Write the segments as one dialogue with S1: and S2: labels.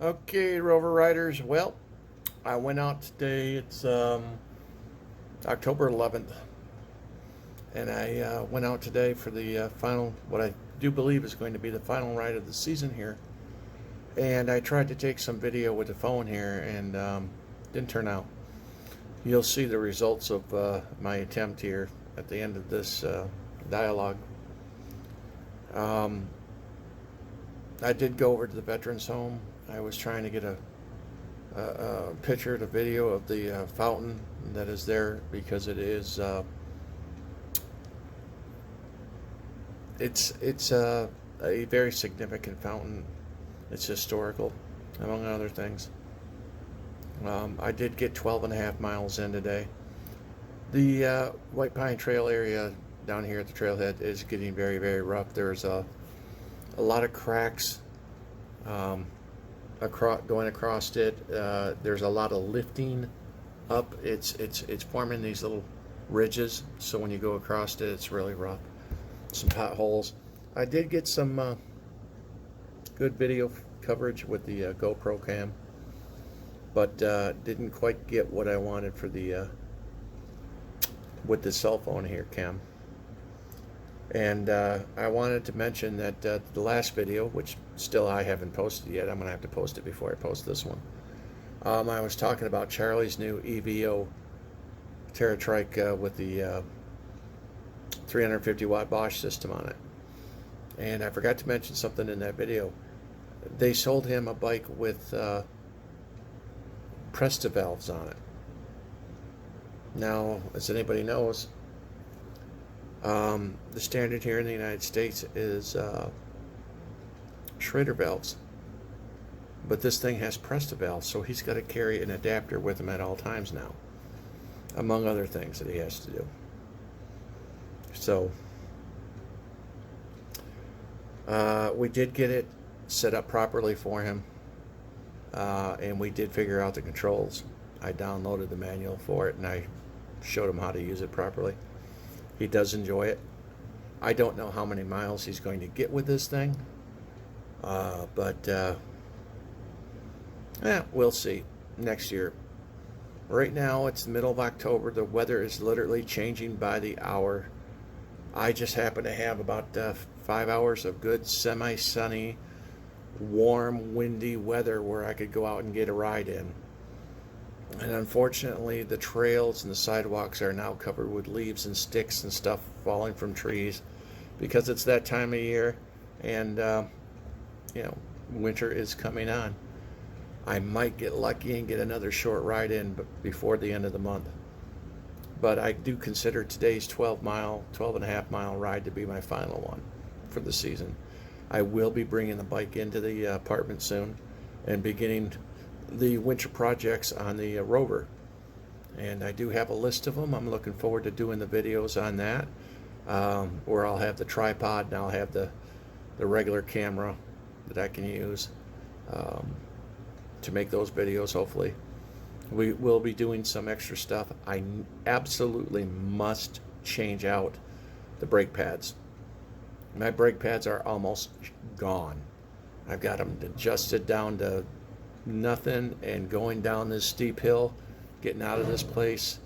S1: Okay, Rover Riders. Well, I went out today. It's October 11th, and I went out today for the final, what I do believe is going to be the final ride of the season here. And I tried to take some video with the phone here, and didn't turn out. You'll see the results of my attempt here at the end of this dialogue. Um, I did go over to the veterans home. I was trying to get a picture, the video of the fountain that is there because it is it's a very significant fountain. It's historical, among other things. I did get 12 and a half miles in today. The White Pine Trail area down here at the trailhead is getting very, very rough. There's a lot of cracks going across it. There's a lot of lifting up. It's forming these little ridges, so when you go across it, it's really rough. Some potholes. I did get some good video coverage with the GoPro cam, but didn't quite get what I wanted for the with the cell phone here cam. And I wanted to mention that the last video, which still I haven't posted yet, I'm going to have to post it before I post this one. I was talking about Charlie's new EVO TerraTrike with the 350 watt Bosch system on it. And I forgot to mention something in that video. They sold him a bike with Presta valves on it. Now, as anybody knows, the standard here in the United States is Schrader valves. But this thing has Presta valves, so he's got to carry an adapter with him at all times now, among other things that he has to do. So, we did get it set up properly for him, and we did figure out the controls. I downloaded the manual for it, and I showed him how to use it properly. He does enjoy it. I don't know how many miles he's going to get with this thing, but we'll see next year. Right now, it's the middle of October. The weather is literally changing by the hour. I just happen to have about 5 hours of good semi-sunny, warm, windy weather where I could go out and get a ride in. And unfortunately, the trails and the sidewalks are now covered with leaves and sticks and stuff falling from trees because it's that time of year, and winter is coming on. I might get lucky and get another short ride in before the end of the month. But I do consider today's 12 and a half mile ride to be my final one for the season. I will be bringing the bike into the apartment soon and beginning the winter projects on the Rover. And I do have a list of them. I'm looking forward to doing the videos on that, where I'll have the tripod and I'll have the regular camera that I can use to make those videos, hopefully. We will be doing some extra stuff. I absolutely must change out the brake pads. My brake pads are almost gone. I've got them adjusted down to nothing, and going down this steep hill, getting out of this place,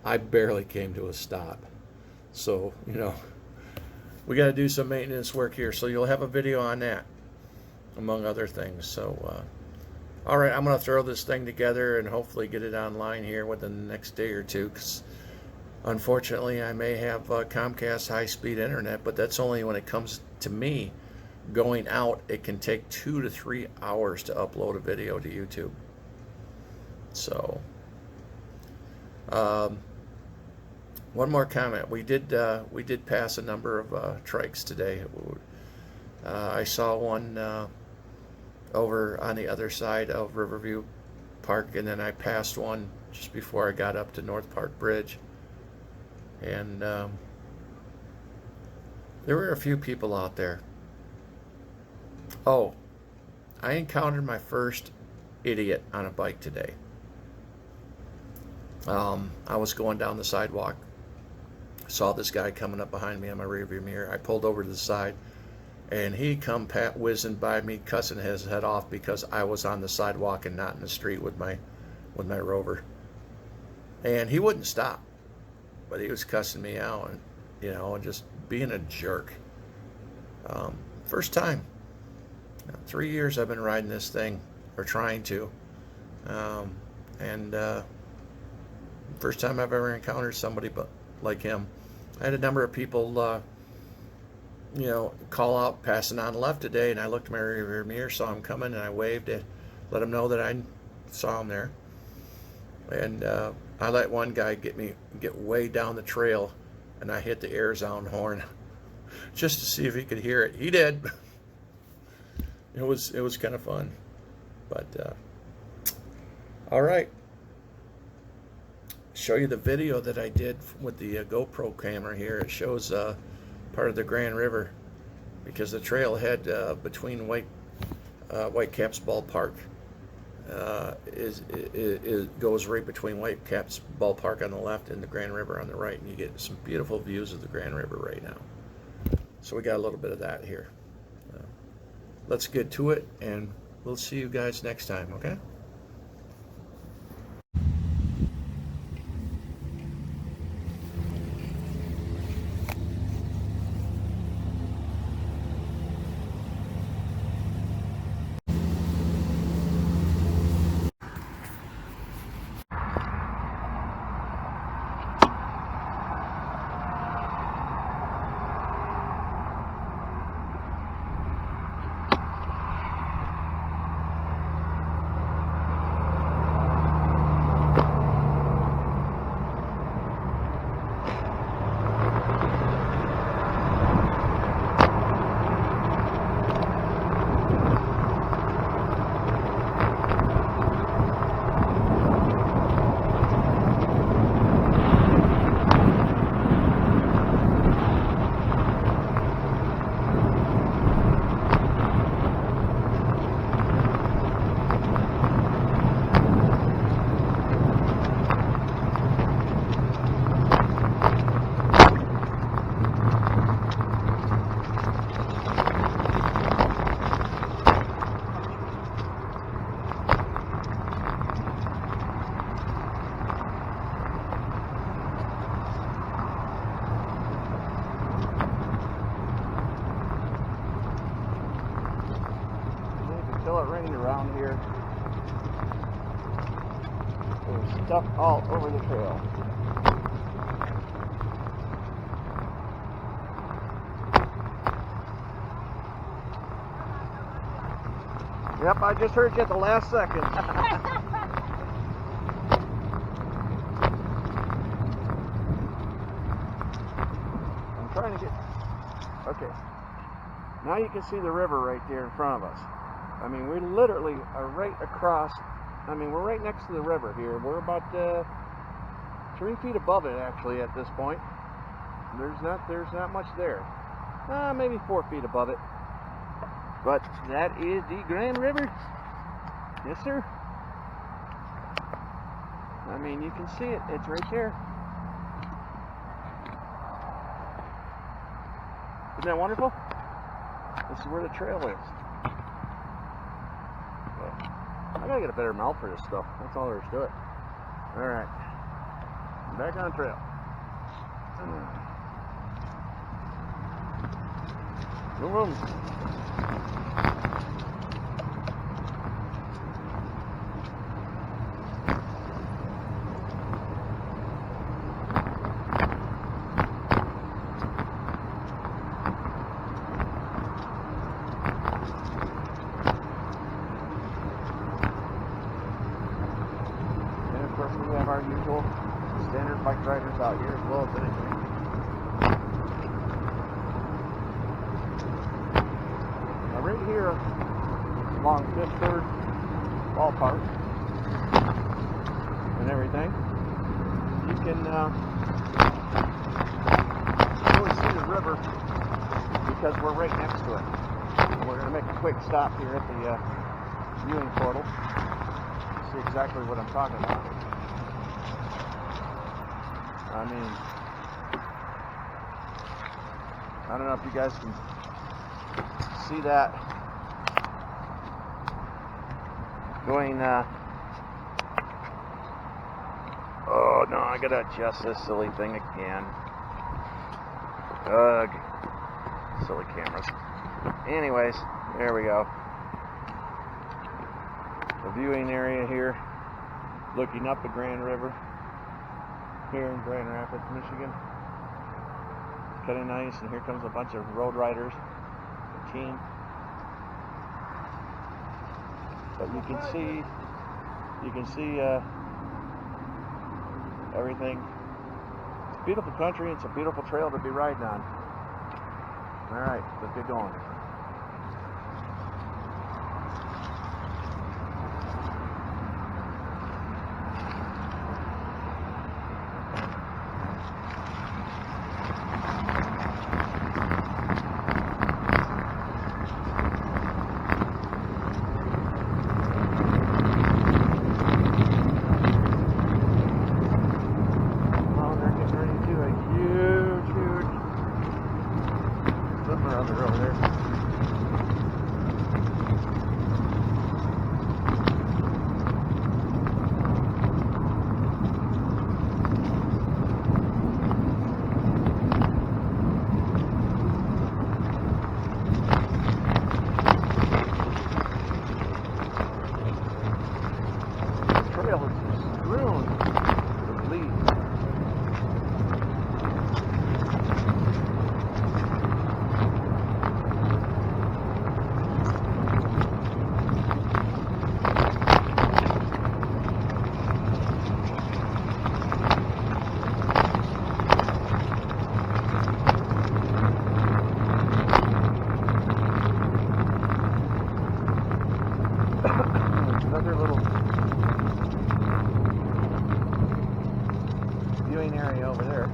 S1: I barely came to a stop. So, we got to do some maintenance work here. So you'll have a video on that, among other things. So, all right, I'm going to throw this thing together and hopefully get it online here within the next day or two, because unfortunately I may have Comcast high-speed internet, but that's only when it comes to me going out. It can take 2 to 3 hours to upload a video to YouTube. So, one more comment. We did pass a number of trikes today. I saw one over on the other side of Riverview Park, and then I passed one just before I got up to North Park Bridge, and there were a few people out there. Oh, I encountered my first idiot on a bike today. I was going down the sidewalk, saw this guy coming up behind me on my rearview mirror. I pulled over to the side, and he come whizzing by me, cussing his head off because I was on the sidewalk and not in the street with my Rover. And he wouldn't stop, but he was cussing me out, and just being a jerk. First time. 3 years I've been riding this thing, or trying to, and first time I've ever encountered somebody like him. I had a number of people, call out passing on left today, and I looked in my rear mirror, saw him coming, and I waved to let him know that I saw him there. And I let one guy get way down the trail, and I hit the air zone horn just to see if he could hear it. He did. It was kind of fun, but all right. Show you the video that I did with the GoPro camera here. It shows part of the Grand River, because the trailhead between Whitecaps Ballpark goes right between Whitecaps Ballpark on the left and the Grand River on the right, and you get some beautiful views of the Grand River right now. So we got a little bit of that here. Let's get to it, and we'll see you guys next time, okay? Until it rained around here, there's stuff all over the trail. Yep, I just heard you at the last second. I'm trying to get... Okay. Now you can see the river right there in front of us. I mean, we literally are right across, we're right next to the river here. We're about 3 feet above it, actually, at this point. There's not much there. Maybe 4 feet above it. But that is the Grand River. Yes, sir. I mean, you can see it. It's right there. Isn't that wonderful? This is where the trail is. I gotta get a better mount for this stuff. That's all there is to it. Alright. Back on trail. No room. Of course, we have our usual standard bike riders out here as well as anything. Now right here along this third ballpark and everything, you can really see the river because we're right next to it. We're going to make a quick stop here at the viewing portal. See exactly what I'm talking about. I mean, I don't know if you guys can see that going, oh no, I gotta adjust this silly thing again. Ugh, silly cameras. Anyways, there we go. The viewing area here, looking up the Grand River here in Grand Rapids, Michigan. It's kind of nice, and here comes a bunch of road riders, a team. But you can see everything. It's a beautiful country. It's a beautiful trail to be riding on. All right, let's get going. Another little viewing area over there.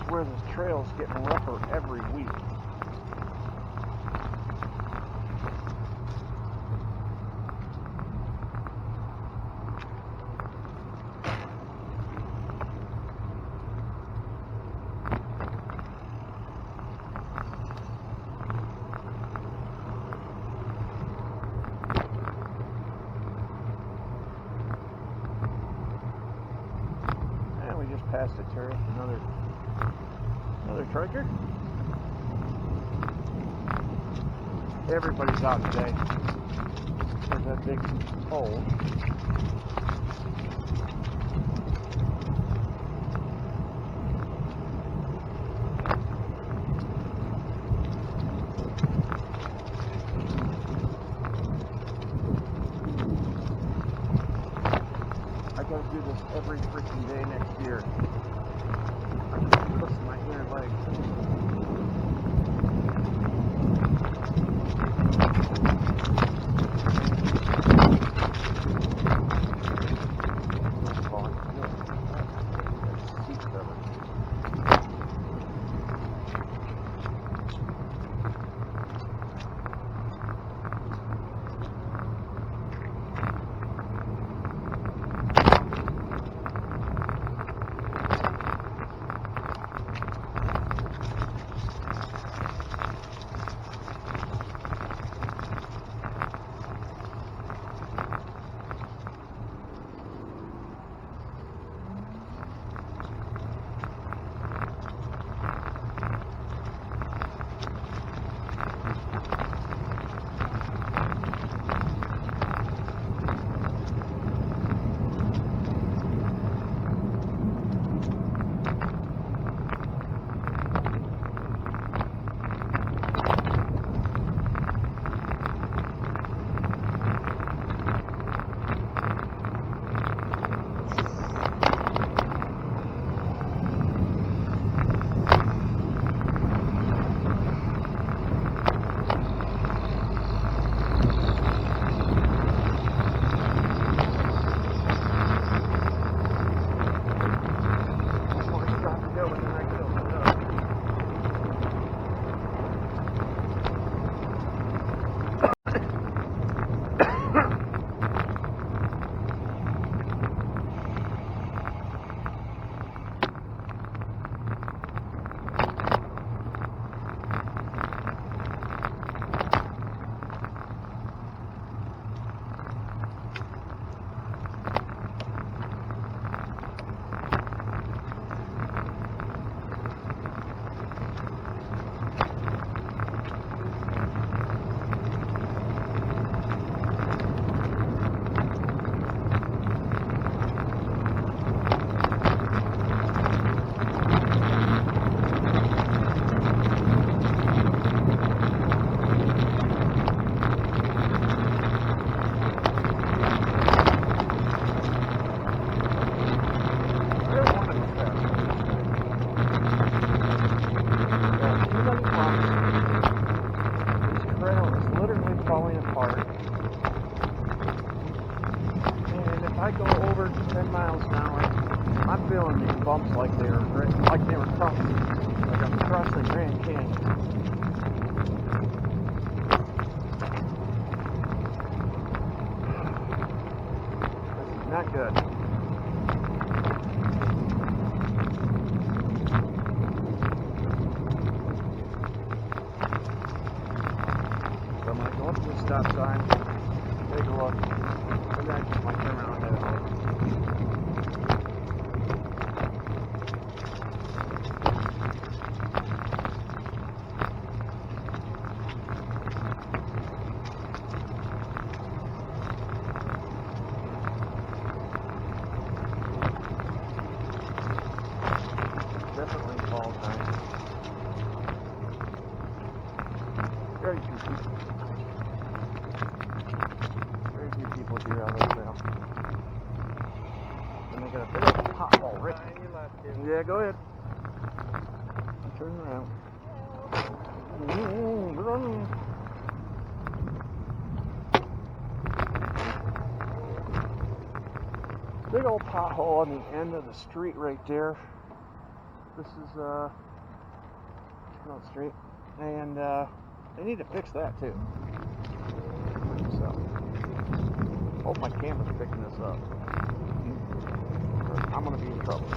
S1: Where the trail's getting rougher every week. And we just passed a turret, another striker. Everybody's out today. There's that big hole. I gotta do this every freaking day next year.
S2: Listen to my inner legs. Falling apart, and if I go over 10 miles an hour, I'm feeling these bumps like they were crossing, like I'm crossing Grand Canyon. This is not good. So I'm going to go up to the stop sign, take a look, and then I might turn around and head home. Definitely fall time. Very few people. Very few people here on this trail. And they got a bit of a pothole right. Yeah, go ahead. Turn around. Big old pothole on the end of the street right there. This is Chestnut Street, and they need to fix that too. So, hope my camera's picking this up. I'm gonna be in trouble.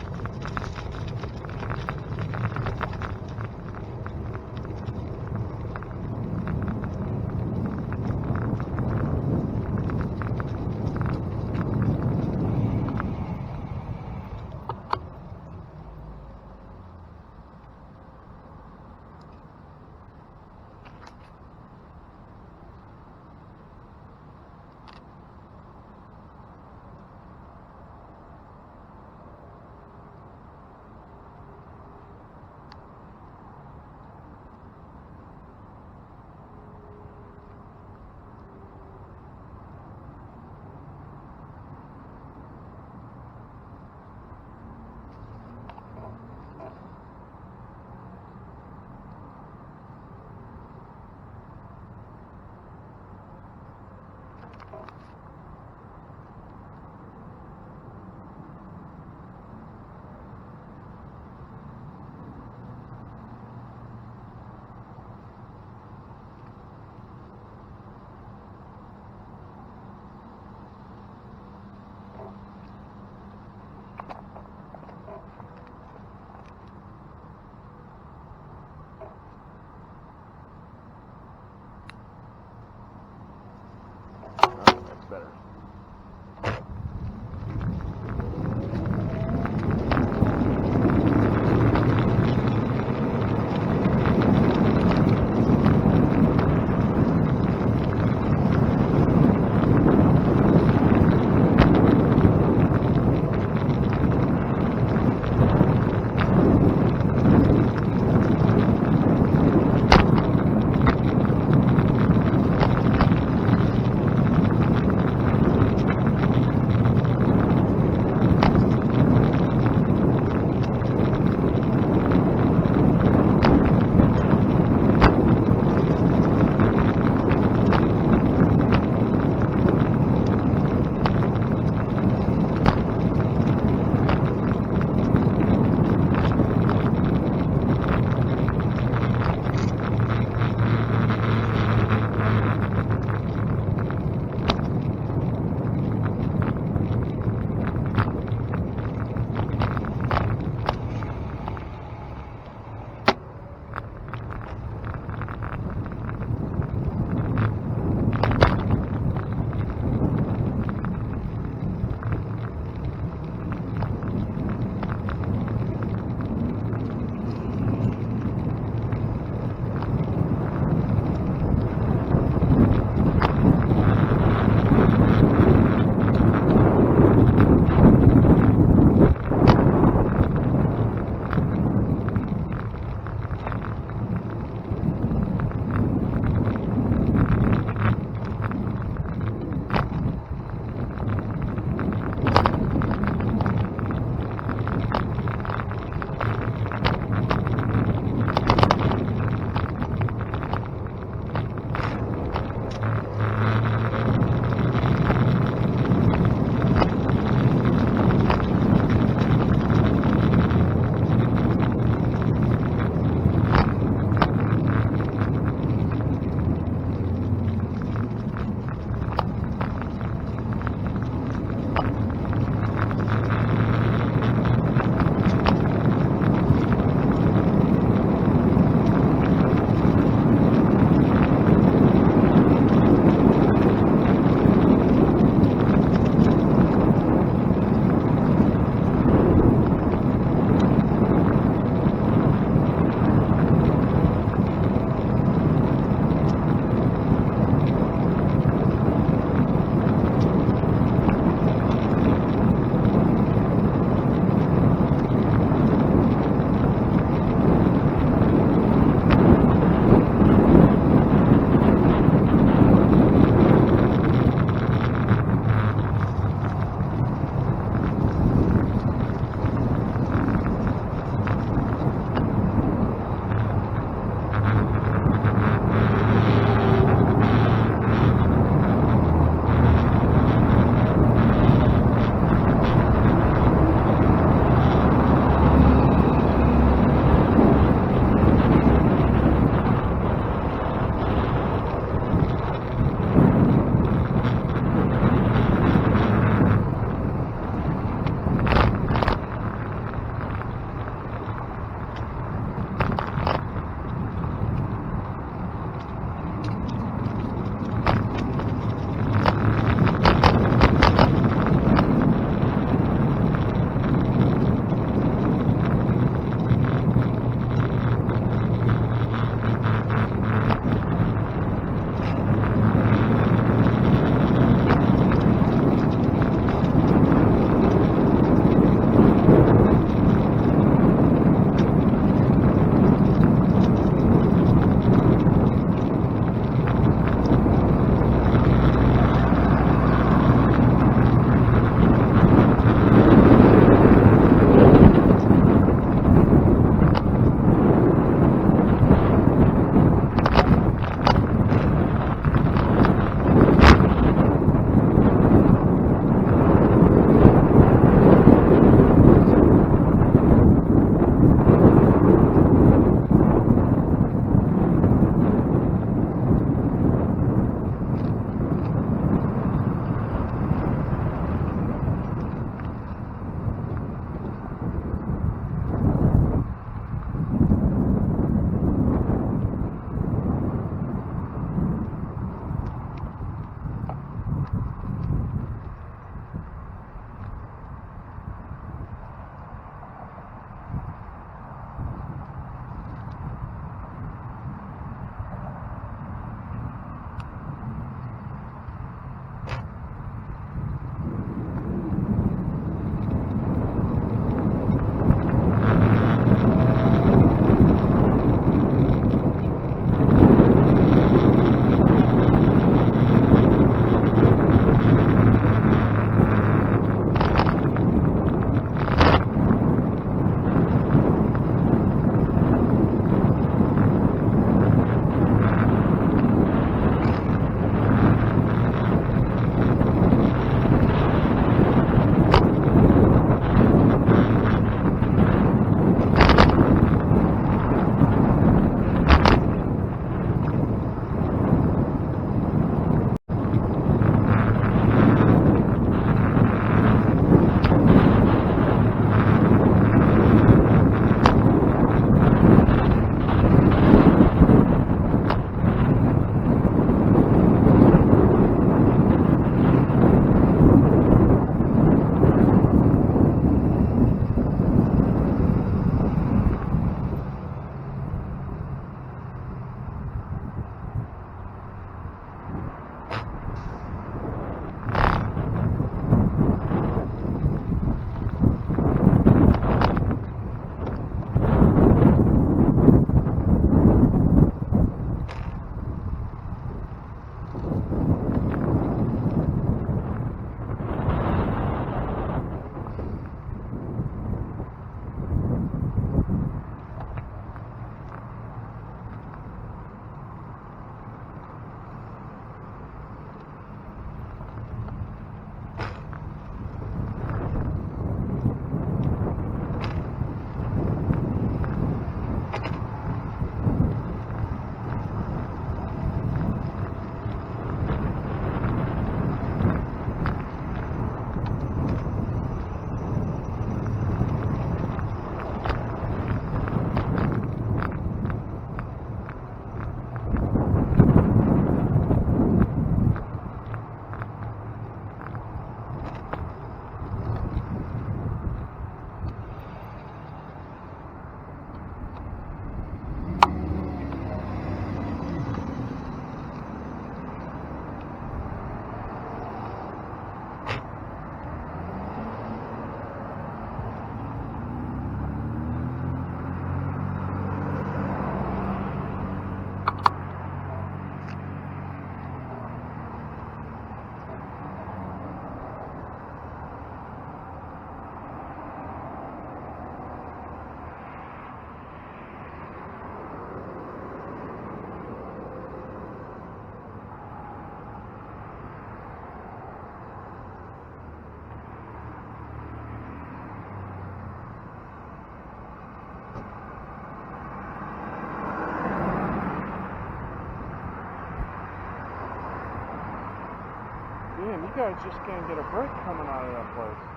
S2: guys just can't get a break coming out of that place.